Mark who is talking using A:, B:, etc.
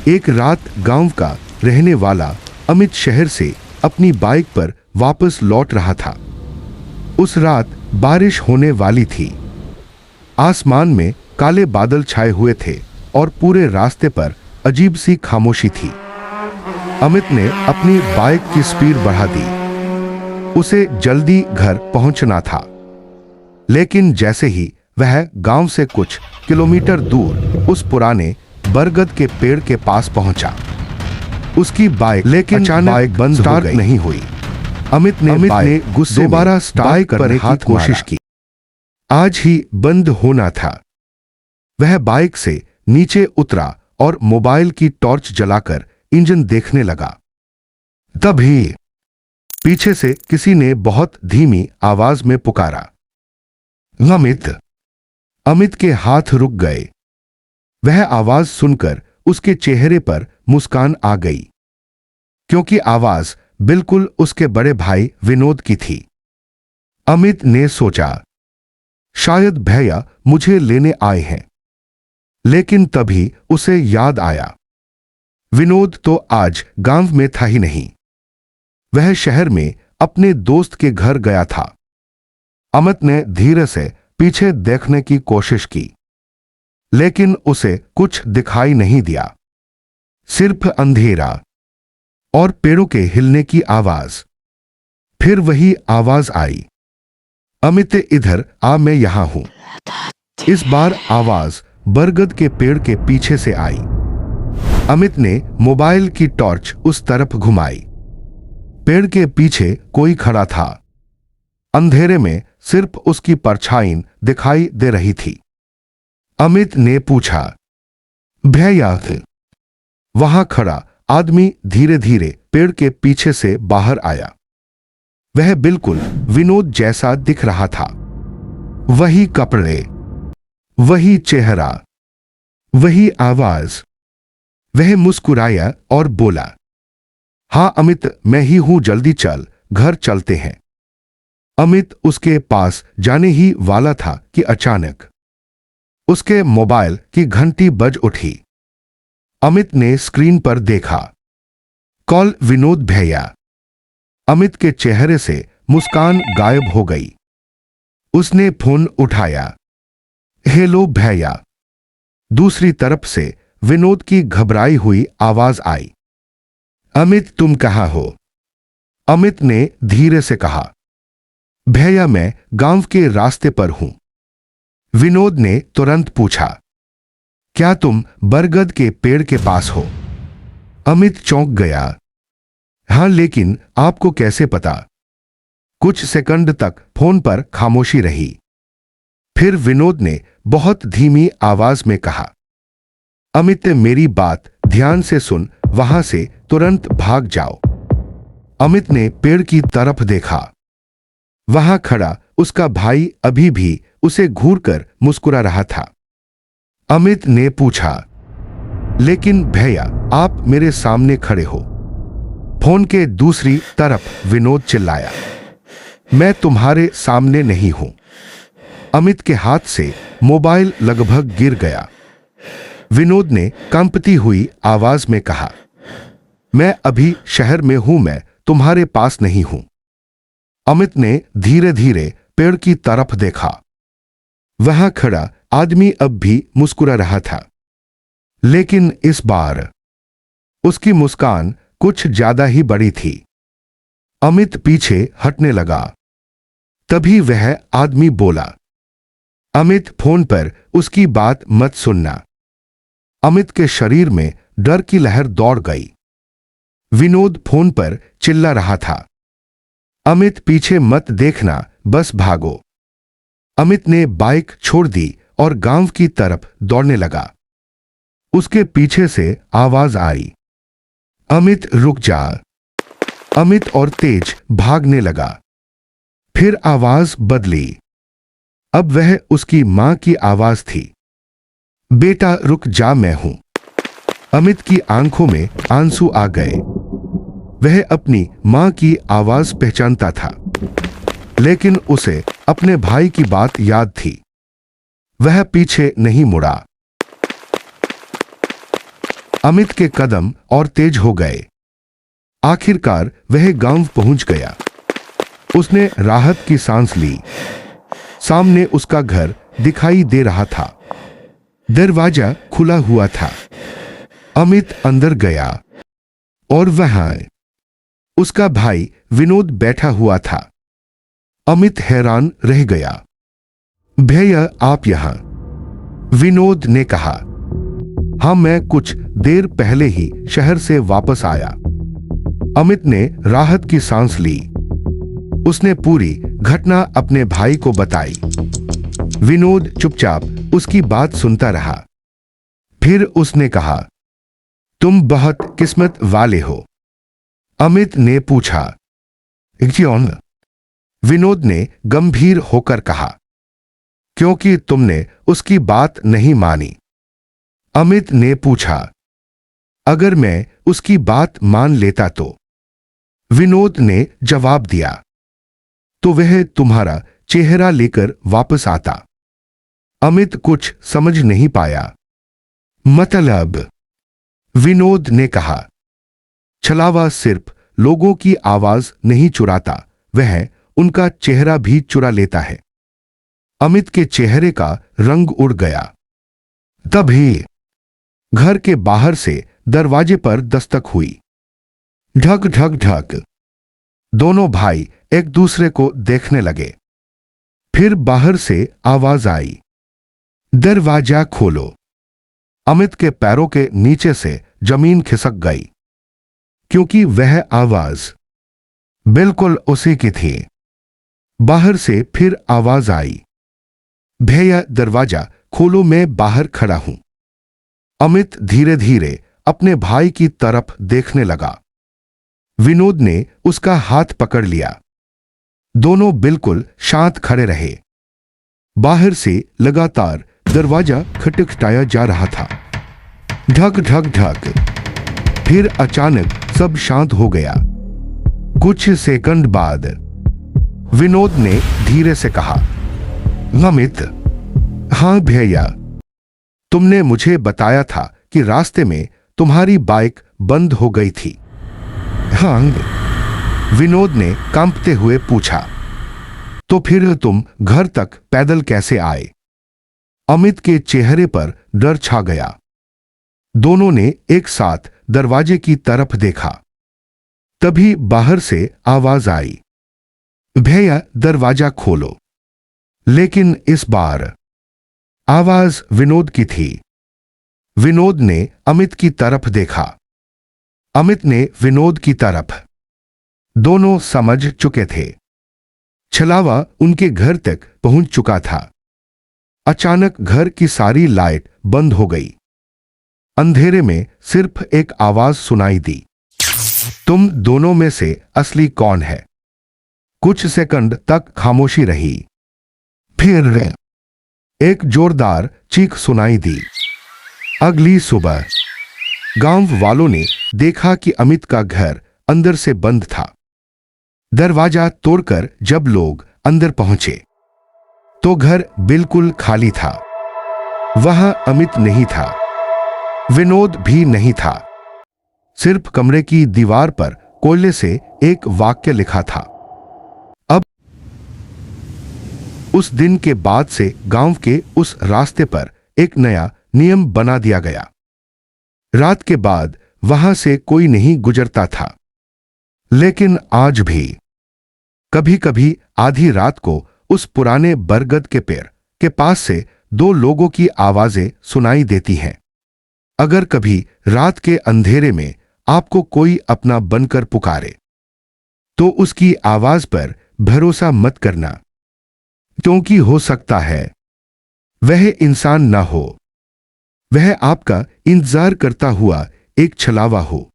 A: एक रात गांव का रहने वाला अमित शहर से अपनी बाइक पर वापस लौट रहा था। उस रात बारिश होने वाली थी। आसमान में काले बादल छाए हुए थे और पूरे रास्ते पर अजीब सी खामोशी थी। अमित ने अपनी बाइक की स्पीड बढ़ा दी। उसे जल्दी घर पहुंचना था। लेकिन जैसे ही वह गांव से कुछ किलोमीटर दूर उस पुराने बरगद के पेड़ के पास पहुंचा, उसकी बाइक अचानक बंद स्टार्ट नहीं हुई। अमित ने गुस्से दोबारा स्टार्ट करने की कोशिश की। आज ही बंद होना था। वह बाइक से नीचे उतरा और मोबाइल की टॉर्च जलाकर इंजन देखने लगा। तभी पीछे से किसी ने बहुत धीमी आवाज में पुकारा, अमित। अमित के हाथ रुक गए। वह आवाज सुनकर उसके चेहरे पर मुस्कान आ गई, क्योंकि आवाज बिल्कुल उसके बड़े भाई विनोद की थी। अमित ने सोचा, शायद भैया मुझे लेने आए हैं। लेकिन तभी उसे याद आया, विनोद तो आज गांव में था ही नहीं। वह शहर में अपने दोस्त के घर गया था। अमित ने धीरे से पीछे देखने की कोशिश की, लेकिन उसे कुछ दिखाई नहीं दिया, सिर्फ अंधेरा और पेड़ों के हिलने की आवाज। फिर वही आवाज आई, अमित इधर आ, मैं यहां हूं। इस बार आवाज बरगद के पेड़ के पीछे से आई। अमित ने मोबाइल की टॉर्च उस तरफ घुमाई। पेड़ के पीछे कोई खड़ा था। अंधेरे में सिर्फ उसकी परछाई दिखाई दे रही थी। अमित ने पूछा, भैया? वहां खड़ा आदमी धीरे धीरे पेड़ के पीछे से बाहर आया। वह बिल्कुल विनोद जैसा दिख रहा था। वही कपड़े, वही चेहरा, वही आवाज। वह मुस्कुराया और बोला, हाँ अमित, मैं ही हूं, जल्दी चल, घर चलते हैं। अमित उसके पास जाने ही वाला था कि अचानक उसके मोबाइल की घंटी बज उठी। अमित ने स्क्रीन पर देखा, कॉल विनोद भैया। अमित के चेहरे से मुस्कान गायब हो गई। उसने फोन उठाया, हेलो भैया। दूसरी तरफ से विनोद की घबराई हुई आवाज आई, अमित तुम कहां हो? अमित ने धीरे से कहा, भैया मैं गांव के रास्ते पर हूं। विनोद ने तुरंत पूछा, क्या तुम बरगद के पेड़ के पास हो? अमित चौंक गया, हां, लेकिन आपको कैसे पता? कुछ सेकंड तक फोन पर खामोशी रही। फिर विनोद ने बहुत धीमी आवाज में कहा, अमित मेरी बात ध्यान से सुन, वहां से तुरंत भाग जाओ। अमित ने पेड़ की तरफ देखा। वहां खड़ा उसका भाई अभी भी उसे घूरकर मुस्कुरा रहा था। अमित ने पूछा, लेकिन भैया आप मेरे सामने खड़े हो? फोन के दूसरी तरफ विनोद चिल्लाया, मैं तुम्हारे सामने नहीं हूं। अमित के हाथ से मोबाइल लगभग गिर गया। विनोद ने कंपती हुई आवाज में कहा, मैं अभी शहर में हूं, मैं तुम्हारे पास नहीं हूं। अमित ने धीरे धीरे पेड़ की तरफ देखा। वहां खड़ा आदमी अब भी मुस्कुरा रहा था, लेकिन इस बार उसकी मुस्कान कुछ ज्यादा ही बड़ी थी। अमित पीछे हटने लगा। तभी वह आदमी बोला, अमित फोन पर उसकी बात मत सुनना। अमित के शरीर में डर की लहर दौड़ गई। विनोद फोन पर चिल्ला रहा था, अमित पीछे मत देखना, बस भागो। अमित ने बाइक छोड़ दी और गांव की तरफ दौड़ने लगा। उसके पीछे से आवाज आई, अमित रुक जा। अमित और तेज भागने लगा। फिर आवाज बदली। अब वह उसकी मां की आवाज थी, बेटा रुक जा, मैं हूं। अमित की आंखों में आंसू आ गए। वह अपनी मां की आवाज पहचानता था, लेकिन उसे अपने भाई की बात याद थी। वह पीछे नहीं मुड़ा। अमित के कदम और तेज हो गए। आखिरकार वह गांव पहुंच गया। उसने राहत की सांस ली। सामने उसका घर दिखाई दे रहा था। दरवाजा खुला हुआ था। अमित अंदर गया और वहां उसका भाई विनोद बैठा हुआ था। अमित हैरान रह गया। भैया, आप यहां? विनोद ने कहा। हाँ, मैं कुछ देर पहले ही शहर से वापस आया। अमित ने राहत की सांस ली। उसने पूरी घटना अपने भाई को बताई। विनोद चुपचाप उसकी बात सुनता रहा। फिर उसने कहा, तुम बहुत किस्मत वाले हो। अमित ने पूछा, क्यों? विनोद ने गंभीर होकर कहा, क्योंकि तुमने उसकी बात नहीं मानी। अमित ने पूछा, अगर मैं उसकी बात मान लेता तो? विनोद ने जवाब दिया, तो वह तुम्हारा चेहरा लेकर वापस आता। अमित कुछ समझ नहीं पाया। मतलब? विनोद ने कहा, छलावा सिर्फ लोगों की आवाज नहीं चुराता, वह उनका चेहरा भी चुरा लेता है। अमित के चेहरे का रंग उड़ गया। तभी घर के बाहर से दरवाजे पर दस्तक हुई। ढक ढक ढक। दोनों भाई एक दूसरे को देखने लगे। फिर बाहर से आवाज आई, दरवाजा खोलो। अमित के पैरों के नीचे से जमीन खिसक गई, क्योंकि वह आवाज बिल्कुल उसी की थी। बाहर से फिर आवाज आई, भैया दरवाजा खोलो, मैं बाहर खड़ा हूं। अमित धीरे धीरे अपने भाई की तरफ देखने लगा। विनोद ने उसका हाथ पकड़ लिया। दोनों बिल्कुल शांत खड़े रहे। बाहर से लगातार दरवाजा खटखटाया जा रहा था। ढक ढक ढक। फिर अचानक सब शांत हो गया। कुछ सेकंड बाद विनोद ने धीरे से कहा, अमित। हां भैया, तुमने मुझे बताया था कि रास्ते में तुम्हारी बाइक बंद हो गई थी। हाँ, विनोद ने कांपते हुए पूछा। तो फिर तुम घर तक पैदल कैसे आए? अमित के चेहरे पर डर छा गया। दोनों ने एक साथ दरवाजे की तरफ देखा। तभी बाहर से आवाज आई, भैया दरवाजा खोलो। लेकिन इस बार आवाज विनोद की थी। विनोद ने अमित की तरफ देखा। अमित ने विनोद की तरफ। दोनों समझ चुके थे। छलावा उनके घर तक पहुंच चुका था। अचानक घर की सारी लाइट बंद हो गई। अंधेरे में सिर्फ एक आवाज सुनाई दी, तुम दोनों में से असली कौन है? कुछ सेकंड तक खामोशी रही। फिर एक जोरदार चीख सुनाई दी। अगली सुबह गांव वालों ने देखा कि अमित का घर अंदर से बंद था। दरवाजा तोड़कर जब लोग अंदर पहुंचे तो घर बिल्कुल खाली था। वहां अमित नहीं था, विनोद भी नहीं था। सिर्फ कमरे की दीवार पर कोयले से एक वाक्य लिखा था। अब उस दिन के बाद से गांव के उस रास्ते पर एक नया नियम बना दिया गया। रात के बाद वहां से कोई नहीं गुजरता था। लेकिन आज भी कभी कभी आधी रात को उस पुराने बरगद के पेड़ के पास से दो लोगों की आवाजें सुनाई देती हैं। अगर कभी रात के अंधेरे में आपको कोई अपना बनकर पुकारे तो उसकी आवाज पर भरोसा मत करना, क्योंकि हो सकता है वह इंसान ना हो, वह आपका इंतजार करता हुआ एक छलावा हो।